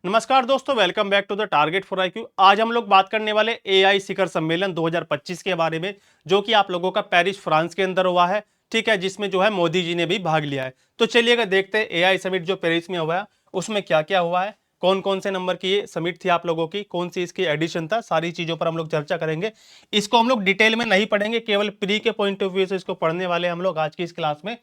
नमस्कार दोस्तों, welcome back to the target for IQ. आज हम लोग बात करने वाले एआई शिखर सम्मेलन 2025 के बारे में, जो कि आप लोगों का पेरिस फ्रांस के अंदर हुआ है। ठीक है, जिसमें जो है मोदी जी ने भी भाग लिया है। तो चलिए अगर देखते हैं एआई समिट जो पेरिस में हुआ है उसमें क्या क्या हुआ है, कौन कौन से नंबर की ये समिट थी आप लोगों की, कौन सी इसकी एडिशन था, सारी चीजों पर हम लोग चर्चा करेंगे। इसको हम लोग डिटेल में नहीं पढ़ेंगे, केवल प्री के पॉइंट ऑफ व्यू से इसको पढ़ने वाले हम लोग आज की इस क्लास में।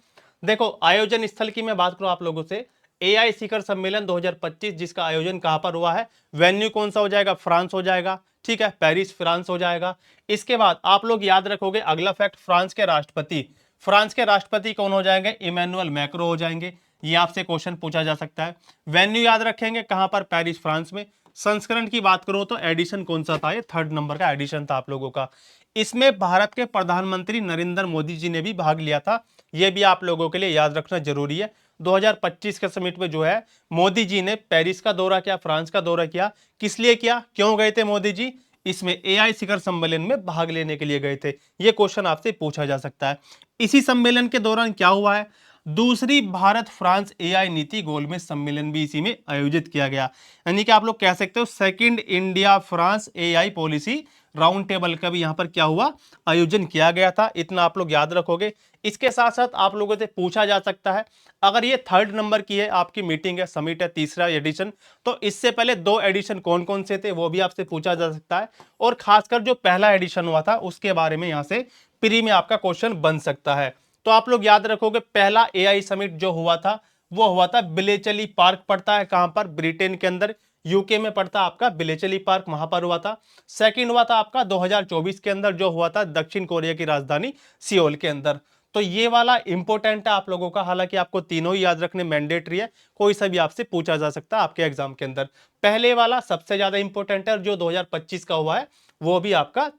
देखो, आयोजन स्थल की मैं बात करूं आप लोगों से, एआई शिखर सम्मेलन 2025 जिसका आयोजन कहां पर हुआ है, वेन्यू कौन सा हो जाएगा, फ्रांस हो जाएगा। ठीक है, पेरिस फ्रांस हो जाएगा। इसके बाद आप लोग याद रखोगे अगला फैक्ट, फ्रांस के राष्ट्रपति कौन हो जाएंगे, इमैनुअल मैक्रो हो जाएंगे। ये आपसे क्वेश्चन पूछा जा सकता है। वेन्यू याद रखेंगे कहां पर, पेरिस फ्रांस में। संस्करण की बात करो तो एडिशन कौन सा था, ये 3rd नंबर का एडिशन था आप लोगों का। इसमें भारत के प्रधानमंत्री नरेंद्र मोदी जी ने भी भाग लिया था। यह भी आप लोगों के लिए याद रखना जरूरी है। 2025 के समिट में जो है मोदी जी ने पेरिस का दौरा किया, फ्रांस का दौरा किया। किस लिए किया, क्यों गए थे मोदी जी, इसमें एआई शिखर सम्मेलन में भाग लेने के लिए गए थे। यह क्वेश्चन आपसे पूछा जा सकता है। इसी सम्मेलन के दौरान क्या हुआ है, दूसरी भारत फ्रांस एआई नीति गोलमेज सम्मेलन भी इसी में आयोजित किया गया। यानी कि आप लोग कह सकते हो second India France AI policy round table का भी यहां पर क्या हुआ, आयोजन किया गया था। इतना आप लोग याद रखोगे। इसके साथ साथ आप लोगों से पूछा जा सकता है, अगर ये 3rd नंबर की है आपकी मीटिंग है, समिट है, तीसरा एडिशन, तो इससे पहले 2 एडिशन कौन कौन से थे वो भी आपसे पूछा जा सकता है। और खासकर जो पहला एडिशन हुआ था उसके बारे में यहां से प्री में आपका क्वेश्चन बन सकता है। तो आप लोग याद रखोगे पहला एआई समिट जो हुआ था वो हुआ था बिलेचली पार्क, पड़ता है कहां पर, ब्रिटेन के अंदर, यूके में पड़ता आपका बिलेचली पार्क, वहां पर हुआ था। सेकंड हुआ था आपका 2024 के अंदर, जो हुआ था दक्षिण कोरिया की राजधानी सियोल के अंदर। तो ये वाला इंपॉर्टेंट है आप लोगों का, हालांकि आपको तीनों ही याद रखने मैंडेटरी है, कोई सा भी आपसे पूछा जा सकता है आपके एग्जाम के अंदर। पहले वाला सबसे ज्यादा इंपॉर्टेंट है और जो 2025 का हुआ है वो भी आपका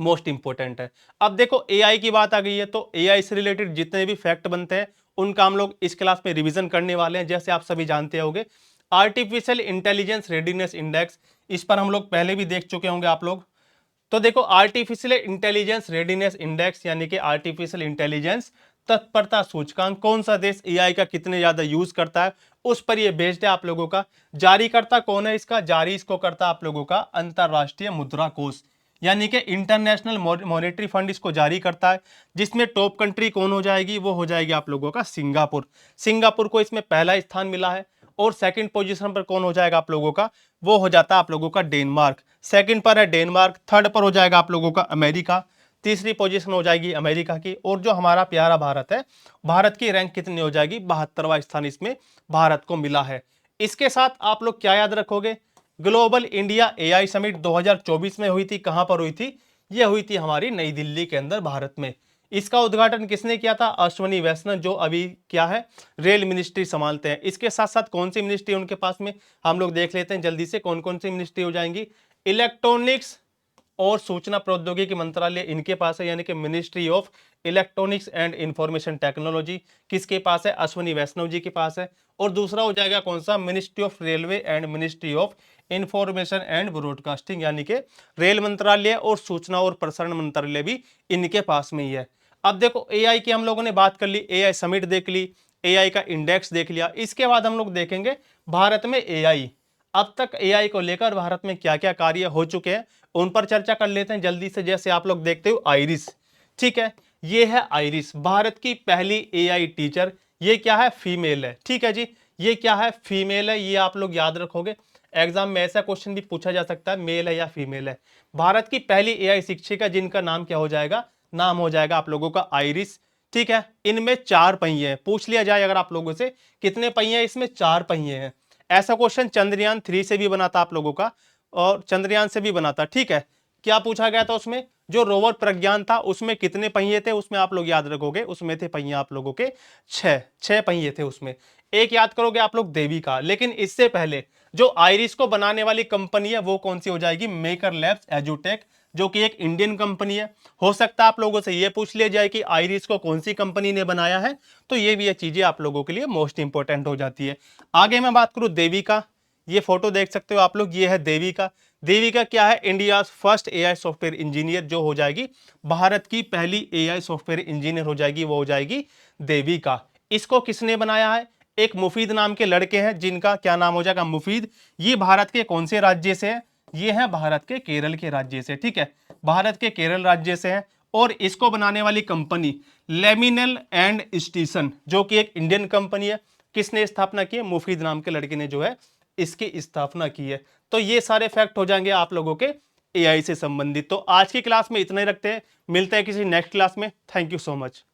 मोस्ट इंपॉर्टेंट है। अब देखो एआई की बात आ गई है, तो एआई से रिलेटेड जितने भी फैक्ट बनते हैं उनका हम लोग इस क्लास में रिवीजन करने वाले हैं। जैसे आप सभी जानते होंगे आर्टिफिशियल इंटेलिजेंस रेडीनेस इंडेक्स, इस पर हम लोग पहले भी देख चुके होंगे आप लोग। तो देखो आर्टिफिशियल इंटेलिजेंस रेडीनेस इंडेक्स यानी कि आर्टिफिशियल इंटेलिजेंस तत्परता सूचकांक, कौन सा देश एआई का कितने ज्यादा यूज करता है उस पर यह बेस्ड है आप लोगों का। जारी करता कौन है इसका, जारी इसको करता आप लोगों का अंतरराष्ट्रीय मुद्रा कोष, यानी कि इंटरनेशनल मॉनेटरी फंड इसको जारी करता है। जिसमें टॉप कंट्री कौन हो जाएगी, वो हो जाएगी आप लोगों का सिंगापुर। सिंगापुर को इसमें पहला स्थान मिला है। और सेकंड पोजीशन पर कौन हो जाएगा आप लोगों का, वो हो जाता है आप लोगों का डेनमार्क। सेकंड पर है डेनमार्क, थर्ड पर हो जाएगा आप लोगों का अमेरिका, तीसरी पोजीशन हो जाएगी अमेरिका की। और जो हमारा प्यारा भारत है, भारत की रैंक कितनी हो जाएगी, 72वां स्थान इसमें भारत को मिला है। इसके साथ आप लोग क्या याद रखोगे, ग्लोबल इंडिया एआई समिट 2024 में हुई थी, कहां पर हुई थी, यह हुई थी हमारी नई दिल्ली के अंदर भारत में। इसका उद्घाटन किसने किया था, अश्वनी वैष्णव, जो अभी क्या है रेल मिनिस्ट्री संभालते हैं। इसके साथ साथ कौन सी मिनिस्ट्री उनके पास में, हम लोग देख लेते हैं जल्दी से कौन कौन सी मिनिस्ट्री हो जाएंगी। इलेक्ट्रॉनिक्स और सूचना प्रौद्योगिकी मंत्रालय इनके पास है, यानी कि ministry of electronics and information technology किसके पास है, अश्वनी वैष्णव जी के पास है। और दूसरा हो जाएगा कौन सा, ministry of railway and ministry of information and broadcasting, यानी कि रेल मंत्रालय और सूचना और प्रसारण मंत्रालय भी इनके पास में ही है। अब देखो एआई की हम लोगों ने बात कर ली, एआई समिट देख ली, एआई का इंडेक्स देख लिया। इसके बाद हम लोग देखेंगे भारत में एआई, अब तक एआई को लेकर भारत में क्या क्या कार्य हो चुके हैं उन पर चर्चा कर लेते हैं जल्दी से। जैसे आप लोग देखते हो आइरिस, ठीक है, ये है आइरिस, भारत की पहली एआई टीचर। ये क्या है, फीमेल है। ठीक है जी, ये क्या है, फीमेल है। ये आप लोग याद रखोगे, एग्जाम में ऐसा क्वेश्चन भी पूछा जा सकता है, मेल है या फीमेल है। भारत की पहली एआई शिक्षिका जिनका नाम क्या हो जाएगा, नाम हो जाएगा आप लोगों का आइरिस। ठीक है, इनमें 4 पहिए हैं, पूछ लिया जाए अगर आप लोगों से कितने पहिए हैं, इसमें 4 पहिए हैं। ऐसा क्वेश्चन चंद्रयान 3 से भी बना था आप लोगों का और चंद्रयान से भी बना था। ठीक है, क्या पूछा गया था उसमें, जो रोवर प्रज्ञान था उसमें कितने पहिए थे, उसमें आप लोग याद रखोगे उसमें थे पहिए आप लोगों के 6 पहिए थे उसमें। एक याद करोगे आप लोग देविका। लेकिन इससे पहले जो आइरिस को बनाने वाली कंपनी है वो कौन सी हो जाएगी, मेकर लैब्स एजुटेक, जो कि एक इंडियन कंपनी है। हो सकता है आप लोगों से ये पूछ लिया जाए कि आइरिस को कौन सी कंपनी ने बनाया है, तो ये भी ये चीजें आप लोगों के लिए मोस्ट इंपोर्टेंट हो जाती है। आगे मैं बात करूं देविका, ये फोटो देख सकते हो आप लोग, ये है देविका। देविका क्या है, India first AI software engineer जो हो जाएगी, भारत की पहली एआई सॉफ्टवेयर इंजीनियर हो जाएगी, वो हो जाएगी देविका। इसको किसने बनाया है, एक मुफीद नाम के लड़के हैं, जिनका क्या नाम हो जाएगा, मुफीद। ये भारत के कौन से राज्य से है, ये है भारत के केरल के राज्य से, ठीक है, भारत के केरल राज्य से है। और इसको बनाने वाली कंपनी लेमिनल एंड स्टीसन, जो कि एक इंडियन कंपनी है। किसने स्थापना की है, मुफीद नाम के लड़के ने जो है इसकी स्थापना की है। तो ये सारे फैक्ट हो जाएंगे आप लोगों के एआई से संबंधित। तो आज की क्लास में इतना ही रखते हैं, मिलते हैं किसी नेक्स्ट क्लास में। Thank you so much.